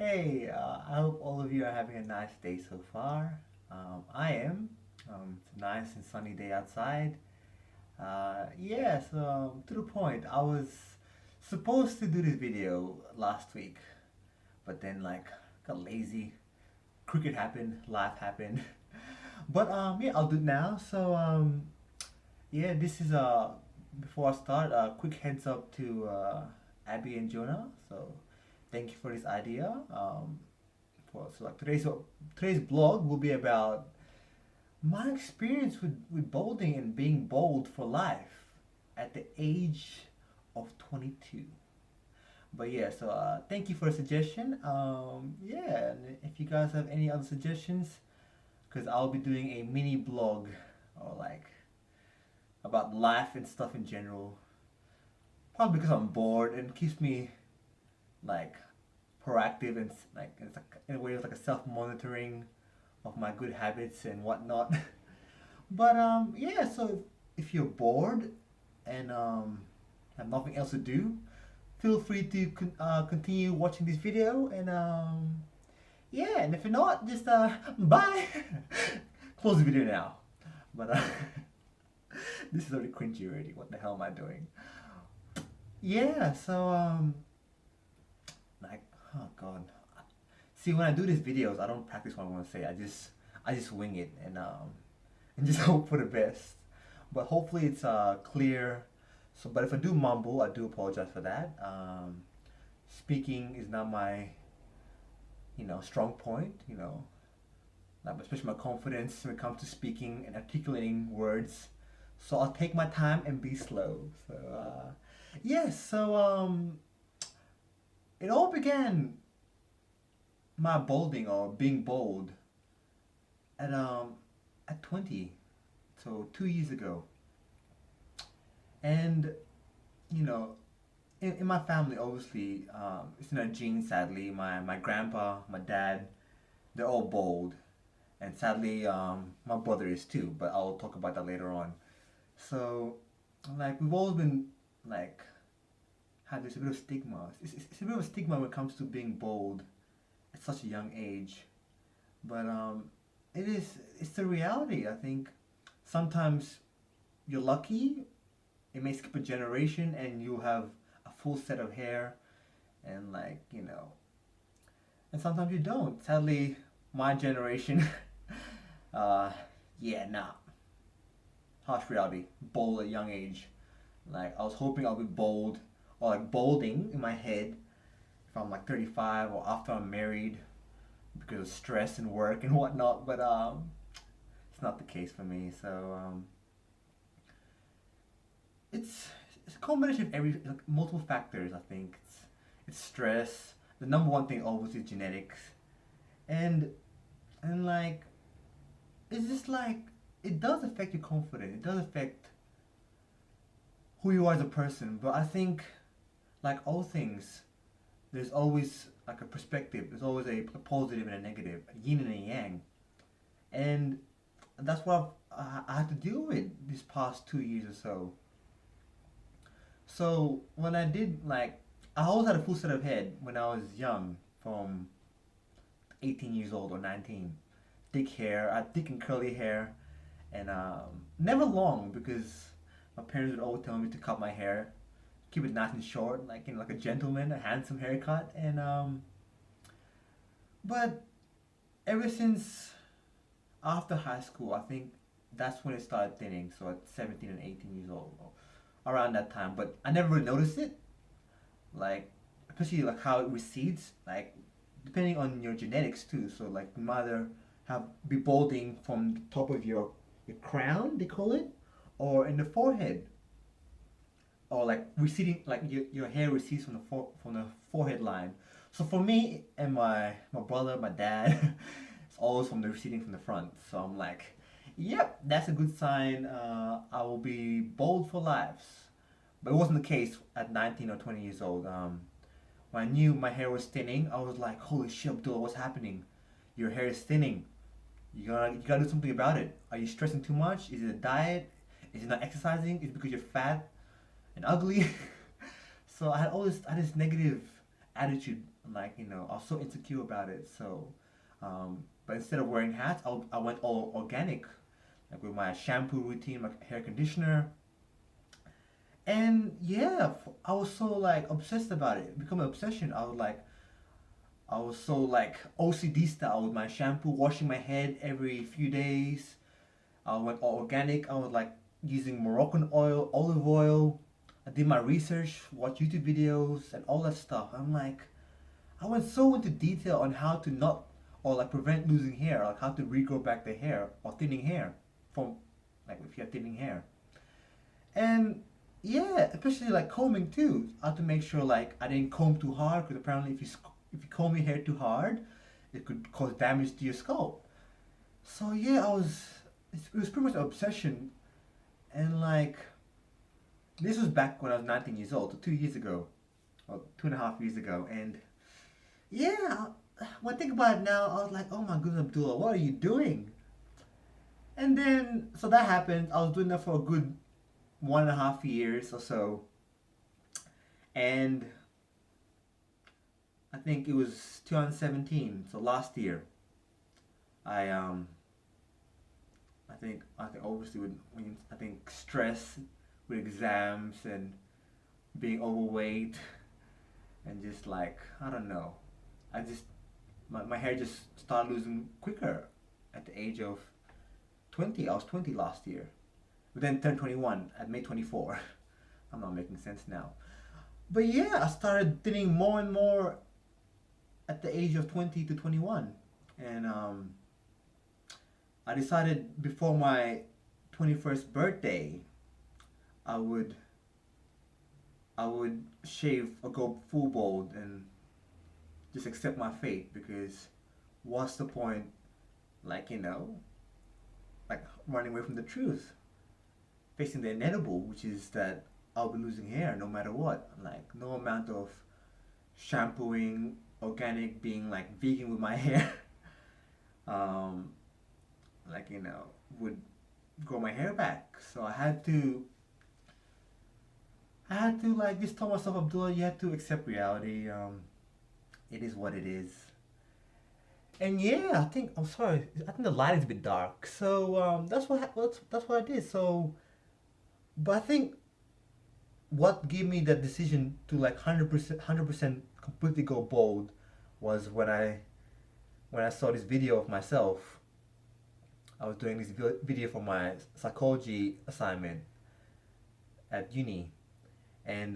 Hey, I hope all of you are having a nice day so far. I am. It's a nice and sunny day outside. To the point, I was supposed to do this video last week, but then got lazy. Cricket happened, life happened. But I'll do it now. This is before I start, a quick heads up to Abby and Jonah. So thank you for this idea. Today's blog will be about my experience with bowling and being bold for life at the age of 22. Thank you for the suggestion. And if you guys have any other suggestions, because I'll be doing a mini blog or about life and stuff in general. Probably because I'm bored and it keeps me like proactive and it's like in a way it's like a self-monitoring of my good habits and whatnot. So if you're bored and have nothing else to do, feel free to continue watching this video and if you're not, just bye. Close the video now. But this is already cringy already. What the hell am I doing? Yeah, so oh god. See, when I do these videos, I don't practice what I want to say. I just wing it and just hope for the best. But hopefully it's clear. But if I do mumble, I do apologize for that. Speaking is not my strong point. Especially my confidence when it comes to speaking and articulating words. So I'll take my time and be slow. It all began my bolding or being bold at 20, so 2 years ago. And in my family, obviously, it's in our genes. Sadly, my grandpa, my dad, they're all bold, and sadly, my brother is too. But I'll talk about that later on. So, we've always been had this a bit of stigma. It's a bit of a stigma when it comes to being bold at such a young age. But it's the reality. I think sometimes you're lucky. It may skip a generation and you'll have a full set of hair, and and sometimes you don't. Sadly, my generation, nah. Harsh reality. Bold at a young age. I was hoping I'll be bold or bolding in my head if I'm 35 or after I'm married because of stress and work and whatnot. But it's not the case for me. So it's a combination of multiple factors. I think it's stress. The number one thing always is genetics, and it's just it does affect your confidence. It does affect who you are as a person. But I think, like all things, there's always a perspective. There's always a positive and a negative, a yin and a yang, and that's what I had to deal with these past 2 years or so. So when I did I always had a full set of head when I was young, from 18 years old or 19. Thick hair, I had thick and curly hair, and never long because my parents would always tell me to cut my hair, keep it nice and short, like a gentleman, a handsome haircut. But ever since after high school, I think that's when it started thinning. So at 17 and 18 years old, around that time. But I never really noticed it, especially how it recedes, depending on your genetics too. So you might either be balding from the top of your crown, they call it, or in the forehead, or receding, your hair recedes from the forehead line. So for me and my brother, my dad, it's always from the receding from the front. So I'm yep, that's a good sign. I will be bold for life. But it wasn't the case at 19 or 20 years old. When I knew my hair was thinning, I was like, holy shit, Abdullah, what's happening? Your hair is thinning. You gotta do something about it. Are you stressing too much? Is it a diet? Is it not exercising? Is it because you're fat and ugly? So I had this negative attitude like, I was so insecure about it. So, but instead of wearing hats, I went all organic, like with my shampoo routine, my hair conditioner. And yeah, I was so like obsessed about it. It became an obsession. I was so like OCD style with my shampoo, washing my head every few days. I went all organic. I was like using Moroccan oil, olive oil. I did my research, watched YouTube videos, and all that stuff. I'm like, I went so into detail on how to not, or like prevent losing hair, like how to regrow back the hair or thinning hair from, like if you have thinning hair. And yeah, especially like combing too. I had to make sure like I didn't comb too hard because apparently if you comb your hair too hard, it could cause damage to your scalp. So yeah, it was pretty much an obsession. And like this was back when I was 19 years old, so 2 years ago, or 2.5 years ago. And yeah, when I think about it now, I was like, oh my goodness, Abdullah, what are you doing? And then so that happened. I was doing that for a good 1.5 years or so, and I think it was 2017, so last year. I I think obviously with when I think stress with exams and being overweight and just like I don't know, I just my hair just started losing quicker at the age of 20. I was 20 last year, but then turned 21 at May 24. I'm not making sense now. But yeah, I started thinning more and more at the age of 20 to 21. And I decided before my 21st birthday, I would I would shave or go full bald and just accept my fate because what's the point like like running away from the truth, facing the inevitable, which is that I'll be losing hair no matter what. Like no amount of shampooing, organic, being like vegan with my hair, um, like would grow my hair back. So I had to like just tell myself, Abdullah, you have to accept reality. It is what it is. And yeah, I think I'm sorry. I think the light is a bit dark. So that's what I did. So, but I think what gave me that decision to like 100% completely go bald was when I saw this video of myself. I was doing this video for my psychology assignment at uni, and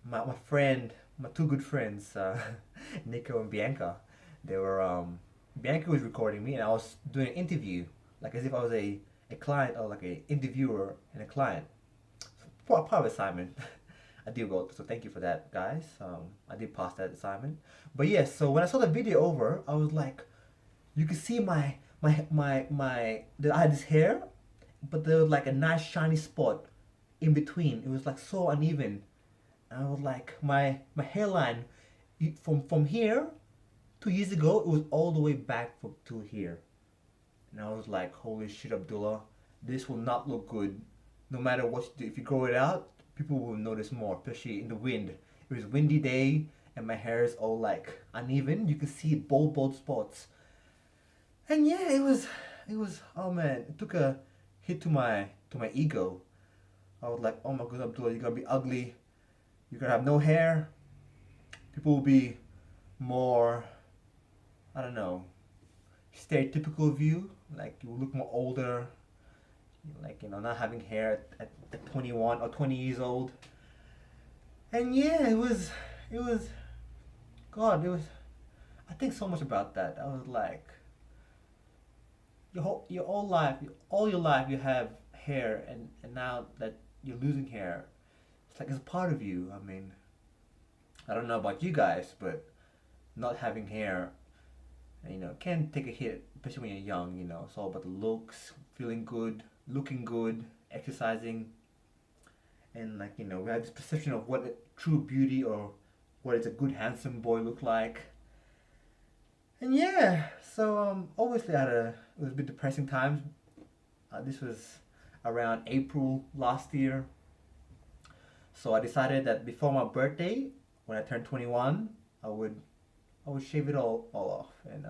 my two good friends, Nico and Bianca, they were Bianca was recording me, and I was doing an interview, like as if I was a client or like a interviewer and a client. Part of assignment. I did well, so thank you for that, guys. I did pass that assignment. But yes, so when I saw the video over, I was like, you could see I had this hair, but there was like a nice shiny spot in between. It was like so uneven. And I was like, my hairline, from here, 2 years ago, it was all the way back to here. And I was like, holy shit, Abdullah, this will not look good. No matter what you do, if you grow it out, people will notice more, especially in the wind. It was a windy day, and my hair is all like uneven. You can see bald spots. And yeah, it was. Oh man, it took a hit to my ego. I was like, oh my god, Abdullah, you're gonna be ugly. You're gonna have no hair. People will be more, I don't know, stereotypical of you. Like you will look more older. Like not having hair at 21 or 20 years old. And yeah, it was God. It was. I think so much about that. I was like, your whole life, all your life, you have hair, and now that you're losing hair, it's like it's a part of you. I mean, I don't know about you guys, but not having hair, can take a hit, especially when you're young. It's all about the looks, feeling good, looking good, exercising, and like we have this perception of what a true beauty or what is a good handsome boy look like. And yeah, so obviously it was a bit depressing times. This was around April last year. So I decided that before my birthday, when I turned 21, I would I would shave it all off, and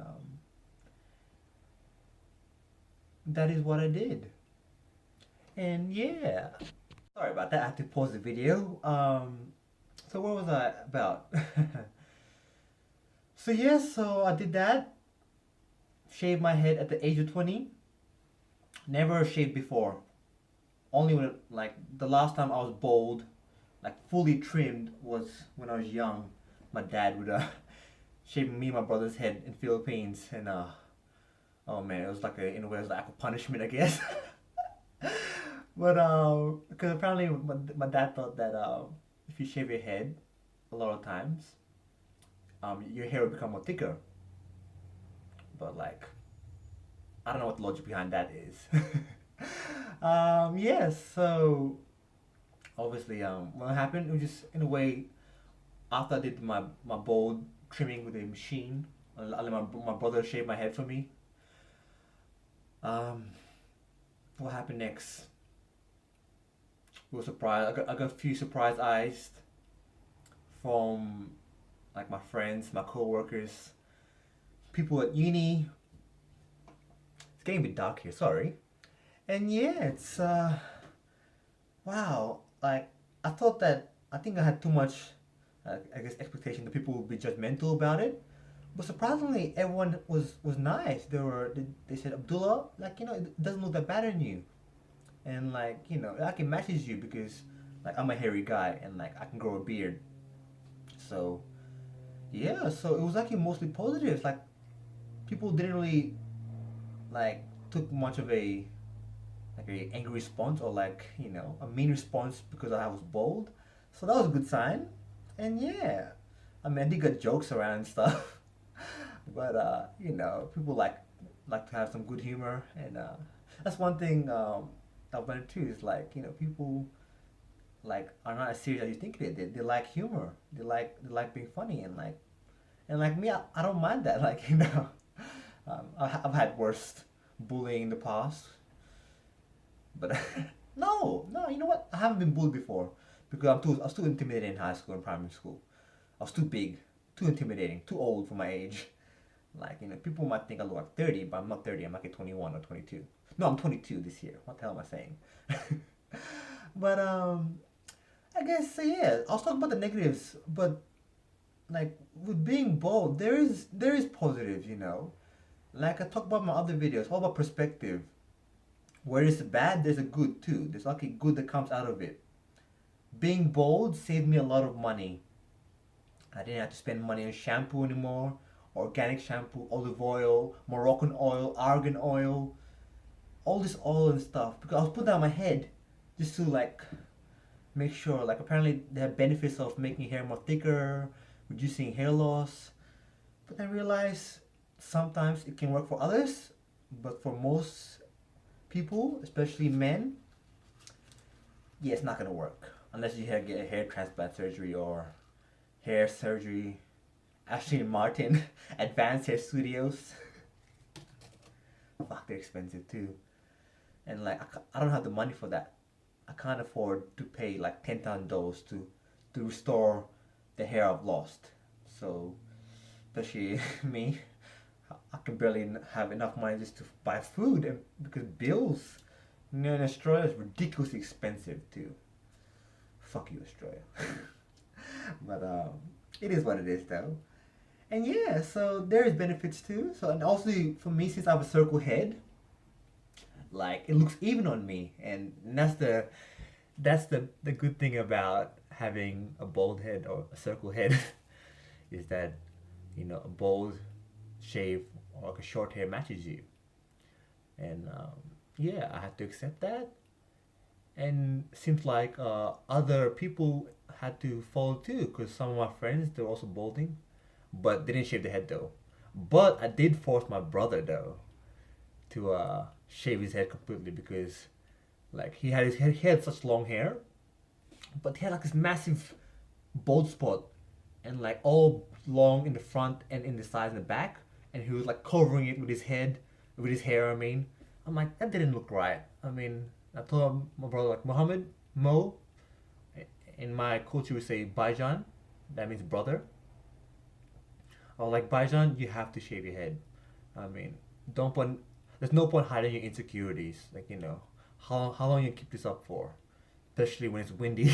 that is what I did. And yeah, sorry about that. I had to pause the video. So what was I about? So yeah, so I did that. Shaved my head at the age of 20. Never shaved before. Only when, like, the last time I was bald, like fully trimmed, was when I was young. My dad would shave me and my brother's head in Philippines, and oh man, it was like in a way it was like a punishment, I guess. But because apparently my dad thought that if you shave your head a lot of times, your hair will become more thicker. But like, I don't know what the logic behind that is. Yes, so obviously, what happened, it was just in a way, after I did my bald trimming with a machine, I let my brother shave my head for me. Um, what happened next? We were surprised. I got a few surprise eyes from like my friends, my co-workers, people at uni. It's getting a bit dark here, sorry. And yeah, it's wow. Like, I think I had too much, I guess, expectation that people would be judgmental about it. But surprisingly, everyone was nice. They said, Abdullah, like, it doesn't look that bad on you, and like, like, it matches you because like I'm a hairy guy and like I can grow a beard. So yeah, so it was actually mostly positive. Like, people didn't really like took much of a angry response, or like, a mean response because I was bold. So that was a good sign. And yeah, I mean, I did get jokes around and stuff. But people like to have some good humor, and that's one thing I've learned too. Is like, people like are not as serious as you think they like humor. They like being funny, and like me, I don't mind that. Like, I've had worse bullying in the past, but no, you know what? I haven't been bullied before because I was too intimidating in high school and primary school. I was too big, too intimidating, too old for my age. Like, people might think I look like 30, but I'm not 30. I'm like 21 or 22. No, I'm 22 this year. What the hell am I saying? But I guess, so yeah, I was talking about the negatives, but like with being bold, there is positives. Like I talked about in my other videos, all about perspective. Where it's bad, there's a good too. There's like a good that comes out of it. Being bold saved me a lot of money. I didn't have to spend money on shampoo anymore. Organic shampoo, olive oil, Moroccan oil, argan oil, all this oil and stuff. Because I was putting that on my head just to like make sure. Like, apparently they have benefits of making hair more thicker, reducing hair loss. But I realized sometimes it can work for others, but for most people, especially men, yeah, it's not gonna work unless you get a hair transplant surgery or hair surgery. Ashley and Martin, Advanced Hair Studios. Fuck, they're expensive too. And like, I don't have the money for that. I can't afford to pay like $10,000 to restore the hair I've lost. So, especially me, I can barely have enough money just to buy food, and because bills, in Australia is ridiculously expensive too. Fuck you, Australia. But it is what it is though. And yeah, so there is benefits too. So, and also for me, since I have a circle head, like, it looks even on me, and that's the good thing about having a bald head or a circle head, is that a bald shave or like a short hair matches you. And yeah, I had to accept that, and seems like other people had to follow too, because some of my friends, they're also balding, but they didn't shave their head though. But I did force my brother though to shave his head completely, because like he had such long hair, but he had like this massive bald spot, and like all long in the front and in the sides and the back, and he was like covering it with his head, with his hair. I mean, I'm like, that didn't look right. I mean, I told my brother, like, Muhammad, Mo, in my culture we say Baijan, that means brother. Or like Baijan, you have to shave your head. I mean, don't put. There's no point hiding your insecurities. Like how long you keep this up for, especially when it's windy,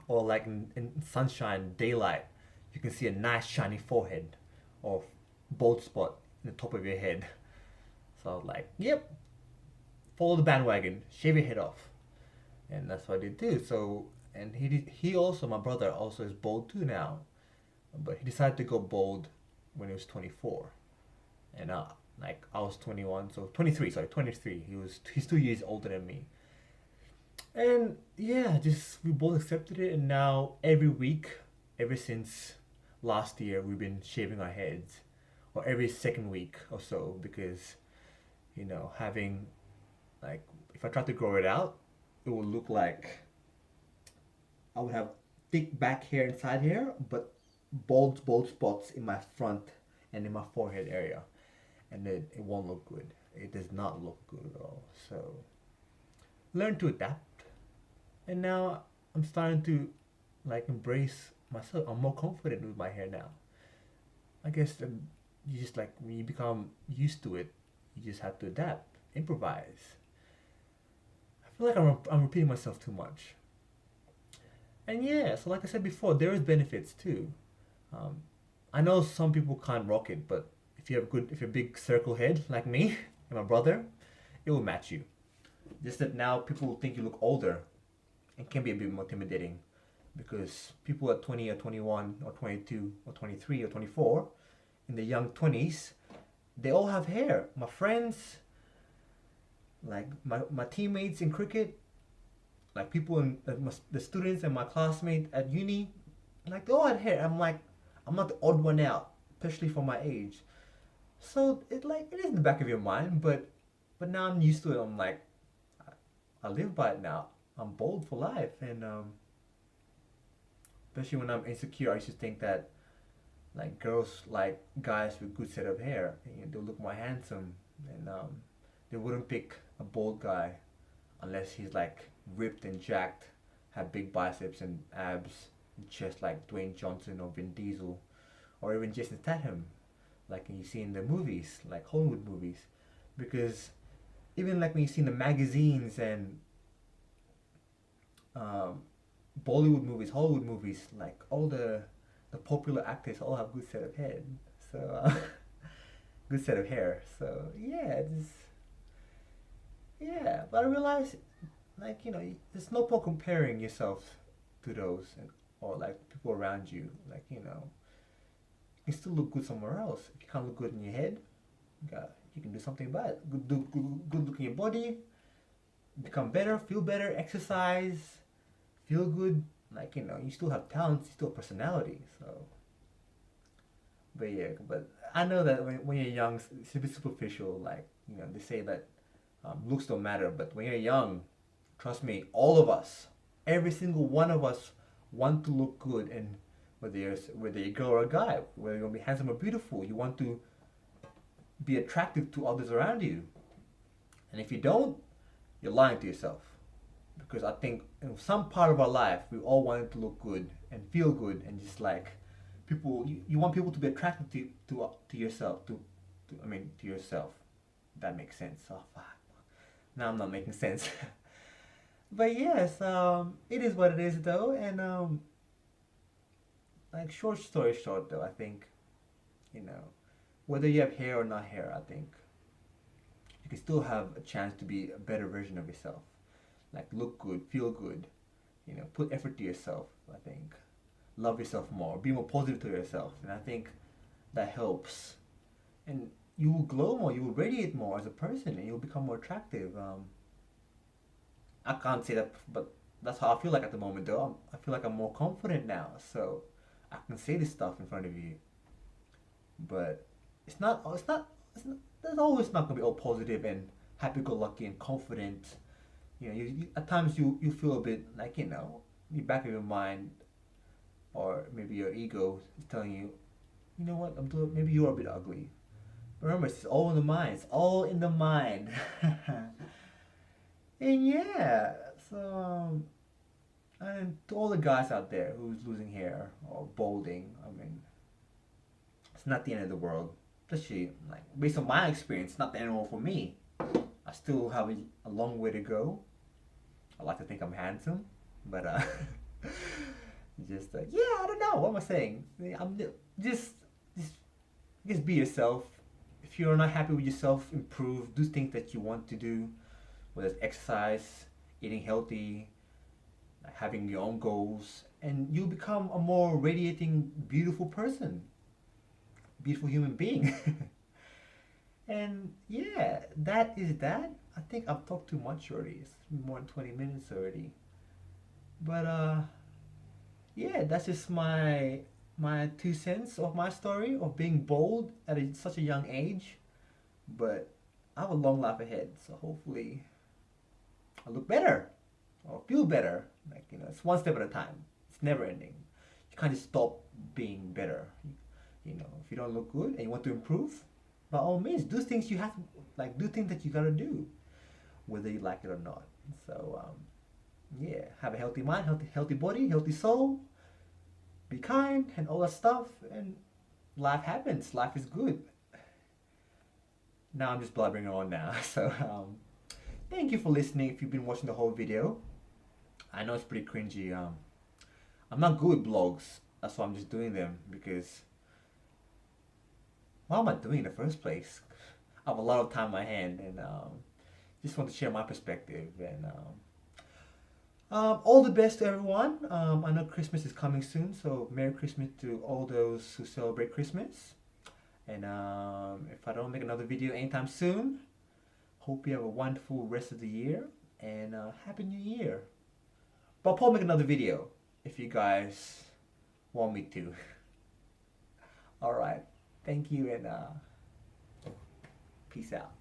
or like in sunshine, daylight, you can see a nice shiny forehead, or bald spot in the top of your head. So I was like, yep, follow the bandwagon, shave your head off, and that's what I did too. So and he also, my brother also is bald too now, but he decided to go bald when he was 24, and like I was 21, so 23, sorry, 23. He's 2 years older than me, and yeah, just we both accepted it, and now every week, ever since last year, we've been shaving our heads, or every second week or so, because having like if I try to grow it out, it will look like I would have thick back hair and side hair, but bald spots in my front and in my forehead area, and then it won't look good. It does not look good at all. So learn to adapt, and now I'm starting to like embrace myself. I'm more confident with my hair now. I guess you just like when you become used to it, you just have to adapt, improvise. I feel like I'm repeating myself too much. And yeah, so like I said before, there is benefits too. Um, I know some people can't rock it, but if you're a big circle head like me and my brother, it will match you. Just that now people think you look older and can be a bit more intimidating because people at 20 or 21 or 22 or 23 or 24 in the young 20s, they all have hair. My friends, like my teammates in cricket, like people in the students and my classmates at uni, like they all had hair. I'm like, I'm not the odd one out, especially for my age. So it is in the back of your mind, but now I'm used to it. I'm like, I live by it now. I'm bold for life, and especially when I'm insecure, I used to think that like girls like guys with good set of hair. They'll look more handsome, and they wouldn't pick a bald guy unless he's like ripped and jacked, have big biceps and abs and chest like Dwayne Johnson or Vin Diesel, or even Jason Statham, like you see in the movies, like Hollywood movies, because even like when you see in the magazines and um, Bollywood movies, Hollywood movies, like all the popular actors all have good set of head, so good set of hair. So yeah, yeah. But I realize, like there's no point comparing yourself to those or like people around you. Like you can still look good somewhere else. If you can't look good in your head, you can do something about it. Good look in your body, become better, feel better, exercise, feel good. Like you still have talents, you still have personality. So, but yeah, but I know that when you're young, it's a bit superficial. Like they say that looks don't matter, but when you're young, trust me, all of us, every single one of us, want to look good, and whether you're a girl or a guy, whether you're gonna be handsome or beautiful, you want to be attractive to others around you. And if you don't, you're lying to yourself. Because I think in some part of our life, we all wanted to look good and feel good, and just like you want people to be attracted to yourself, to yourself. That makes sense. Oh fuck. Now I'm not making sense. But yes, it is what it is though, and like short story short though, I think, you know, whether you have hair or not hair, I think you can still have a chance to be a better version of yourself. Like look good, feel good, put effort to yourself. I think love yourself more, be more positive to yourself, and I think that helps. And you will glow more, you will radiate more as a person, and you'll become more attractive. I can't say that, but that's how I feel like at the moment, though. I feel like I'm more confident now, so I can say this stuff in front of you. But there's always not gonna be all positive and happy-go-lucky and confident. At times you feel a bit like the back of your mind, or maybe your ego is telling you, you know what, maybe you're a bit ugly. But remember, it's all in the mind. It's all in the mind. And yeah, so and to all the guys out there who's losing hair or balding, I mean, it's not the end of the world. Especially like based on my experience, not the end of the world for me. I still have a long way to go. I like to think I'm handsome, but just yeah, I don't know. What am I saying? I'm just just be yourself. If you're not happy with yourself, improve. Do things that you want to do, whether it's exercise, eating healthy, having your own goals, and you'll become a more radiating, beautiful person, beautiful human being. And yeah, that is that. I think I've talked too much already. It's more than 20 minutes already. But yeah, that's just my 2 cents of my story of being bold at such a young age. But I have a long life ahead, so hopefully I look better or feel better. Like it's one step at a time. It's never ending. You can't just stop being better. If you don't look good and you want to improve, by all means, do things you have to do things that you gotta do, whether you like it or not. So yeah, have a healthy mind, healthy body, healthy soul. Be kind and all that stuff, and life happens. Life is good. Now I'm just blubbering on now. So thank you for listening. If you've been watching the whole video, I know it's pretty cringy. I'm not good with blogs. That's why I'm just doing them because why am I doing it in the first place? I have a lot of time on my hand and just want to share my perspective and all the best to everyone. I know Christmas is coming soon, so Merry Christmas to all those who celebrate Christmas. And if I don't make another video anytime soon, hope you have a wonderful rest of the year and Happy New Year. But I'll probably make another video if you guys want me to. Alright, thank you and peace out.